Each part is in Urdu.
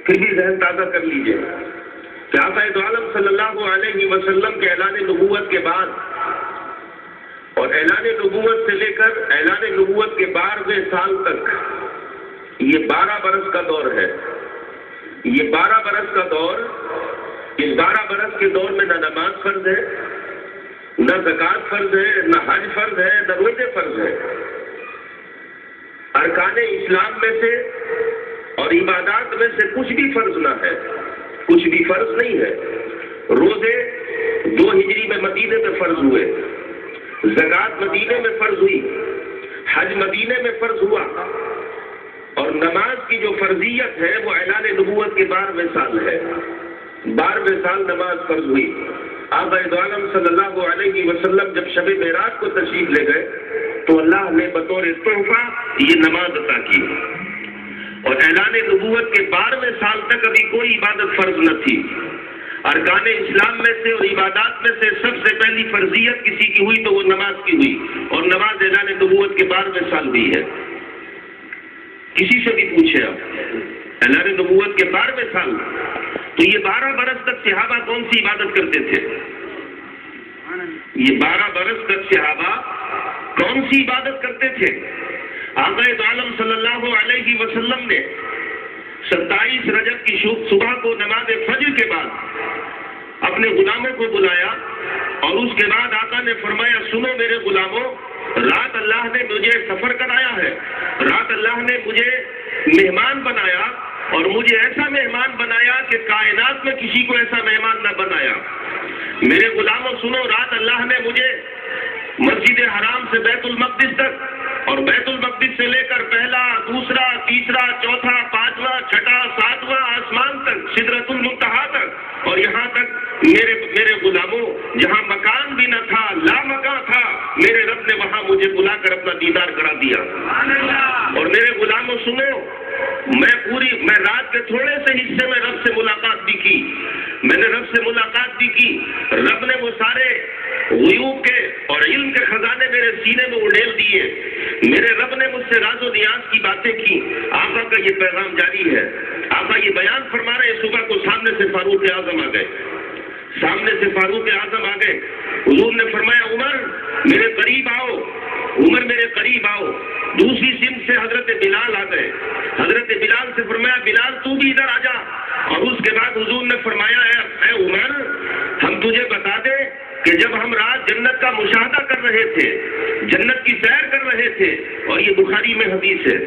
پھر بھی ذہن تازہ کر لیجئے کہ آقا دو عالم صلی اللہ علیہ وسلم کے اعلان نبوت کے بعد اور اعلان نبوت سے لے کر اعلان نبوت کے 12ویں سال تک یہ 12 برس کا دور ہے. یہ 12 برس کا دور، اس 12 برس کے دور میں نہ نماز فرض ہے، نہ زکوٰۃ فرض ہے، نہ حج فرض ہے، نہ روزے فرض ہے. ارکان اسلام میں سے اور عبادات میں سے کچھ بھی فرض نہ ہے، کچھ بھی فرض نہیں ہے. روزے 2 ہجری میں مدینے میں فرض ہوئے، زکوٰۃ مدینے میں فرض ہوئی، حج مدینے میں فرض ہوا، اور نماز کی جو فرضیت ہے وہ اعلان نبوت کے 12ویں سال ہے. 12ویں سال نماز فرض ہوئی. آقا دو عالم صلی اللہ علیہ وسلم جب شب معراج کو تشریف لے گئے تو اللہ نے بطور تحفہ یہ نماز عطا کی، اور اعلان نبوت کے 12ویں سال تک ابھی کوئی عبادت فرض نہ تھی. ارکان اسلام میں سے اور عبادات میں سے سب سے پہلی فرضیت کسی کی ہوئی تو وہ نماز کی ہوئی، اور نماز اعلان نبوت کے 12ویں سال ہوئی ہے. کسی سے بھی پوچھے آپ اعلان نبوت کے 12ویں سال، تو یہ 12 برس تک صحابہ کون سی عبادت کرتے تھے؟ یہ 12 برس تک صحابہ کون سی عبادت کرتے تھے؟ آقا دو عالم صلی اللہ علیہ وسلم نے 27 رجب کی صبح کو نماز فجر کے بعد اپنے غلاموں کو بلایا، اور اس کے بعد آقا نے فرمایا سنو میرے غلاموں، رات اللہ نے مجھے سفر کرایا ہے، رات اللہ نے مجھے مہمان بنایا، اور مجھے ایسا مہمان بنایا کہ کائنات میں کسی کو ایسا مہمان نہ بنایا. میرے غلاموں سنو، رات اللہ نے مجھے مسجد حرام سے بیت المقدس تک، اور بیت المقدس سے لے کر پہلا، دوسرا، تیسرا، چوتھا، 5واں، 6واں، 7واں آسمان تک، سدرۃ المنتہا تک، اور یہاں تک میرے غلاموں جہاں مکان بھی نہ تھا، لا مکان تھا، میرے رب نے وہاں مجھے بلا کر اپنا دیدار کرا دیا. اور میرے غلاموں سنو، میں رات کے تھوڑے سے حصے میں رب سے ملاقات بھی کی، میں نے رب سے ملاقات بھی کی. رب نے وہ سارے غیوب کے اور علم کے خزانے میرے سینے میں اڑیل دیے. میرے رب نے مجھ سے راز و نیاز کی باتیں کی. آقا کا یہ پیغام جاری ہے. آقا یہ بیان فرما رہے ہیں. صبح کو سامنے سے فاروق اعظم آ گئے، سامنے سے فاروق اعظم آ گئے. حضور نے فرمایا عمر میرے قریب آؤ، عمر میرے قریب آؤ. دوسری سمت سے حضرت بلال آ گئے. حضرت بلال سے فرمایا بلال تو بھی ادھر آ جا. اور اس کے بعد حضور نے فرمایا اے عمر، ہم تجھے بتا دیں کہ جب ہم رات جنت کا مشاہدہ کر رہے تھے، جنت کی سیر کر رہے تھے، اور یہ بخاری میں حدیث ہے،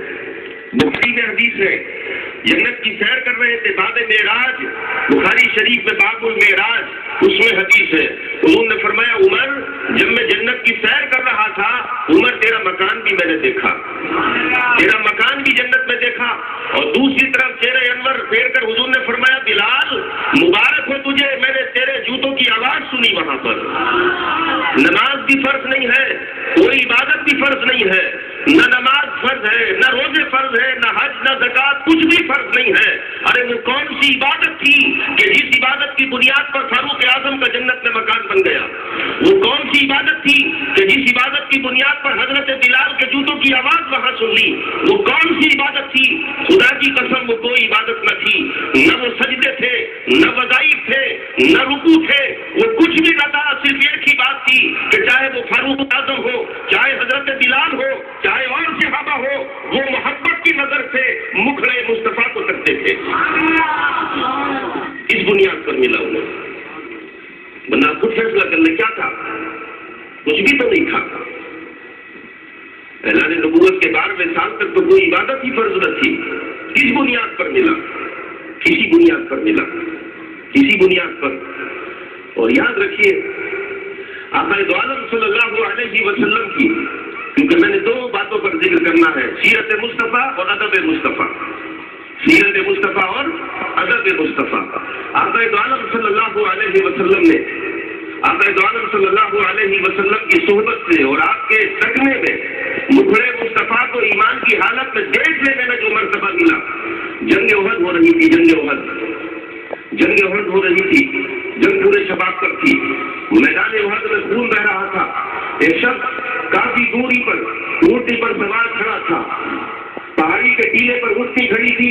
بخاری میں حدیث ہے، جنت کی سیر کر رہے تھے، باب معراج بخاری شریف میں باب المعراج، اس میں حدیث ہے. حضور نے فرمایا عمر جب میں جنت کی سیر کر رہا تھا، عمر تیرا مکان بھی میں نے دیکھا، تیرا مکان بھی جنت میں دیکھا. اور دوسری طرف چہرے انور پھیر کر حضور نے فرمایا بلال مبارک ہو تجھے، میں نے تیرے جوتوں کی آواز سنی وہاں پر. نماز بھی فرض نہیں ہے، کوئی عبادت بھی فرض نہیں ہے، نہ نماز فرض ہے، نہ روزے فرض ہے، نہ حج، نہ زکوٰۃ، کچھ بھی فرض نہیں ہے. ارے وہ کون سی عبادت تھی کہ جس عبادت کی بنیاد پر فاروق اعظم کا جنت میں مکان بن گیا؟ وہ کون سی عبادت تھی کہ جس عبادت کی بنیاد پر حضرت بلال کے جوتوں کی آواز وہاں سن لی؟ وہ کون سی عبادت تھی؟ خدا کی قسم وہ کوئی عبادت نہ تھی، نہ وہ سجدے تھے، نہ وظائف تھے، نہ رکوع تھے، وہ کچھ بھی نہ تھا. صرف ایک ہی بات تھی کہ چاہے وہ فاروق اعظم ہو، چاہے حضرت بلال ہو، چاہے اور صحابہ ہو، وہ محبت کی نظر سے مکھڑے مصطفیٰ کو تکتے تھے. اس بنیاد پر ملا انہیں، ورنہ خود فیصلہ کرنے کیا تھا؟ کچھ بھی تو نہیں تھا. اعلان نبوت کے 12ویں سال تک تو کوئی عبادت ہی فرض نہ تھی. کس بنیاد پر ملا؟ کسی بنیاد پر ملا، کسی بنیاد پر. اور یاد رکھیے آقا دو عالم صلی اللہ علیہ وسلم کی، کیونکہ میں نے 2 باتوں پر ذکر کرنا ہے، سیرت مصطفیٰ اور ادب مصطفیٰ. سیرت مصطفیٰ اور ادب مصطفیٰ. آقا دو عالم صلی اللہ علیہ وسلم نے آقا دو عالم صلی اللہ علیہ وسلم کی صحبت سے اور آپ کے تکنے میں مکھڑے مصطفیٰ کو ایمان کی حالت میں دیکھ لینے میں جو مرتبہ ملا، جنگ احد ہو رہی تھی، جنگ احد ہو رہی تھی، جنگ پورے شباب تک تھی، میدان احد میں خون بہ رہا تھا. ایک شخص کافی دوری پر اونٹی پر سوار کھڑا تھا، پہاڑی کے ٹیلے پر اونٹی کھڑی تھی،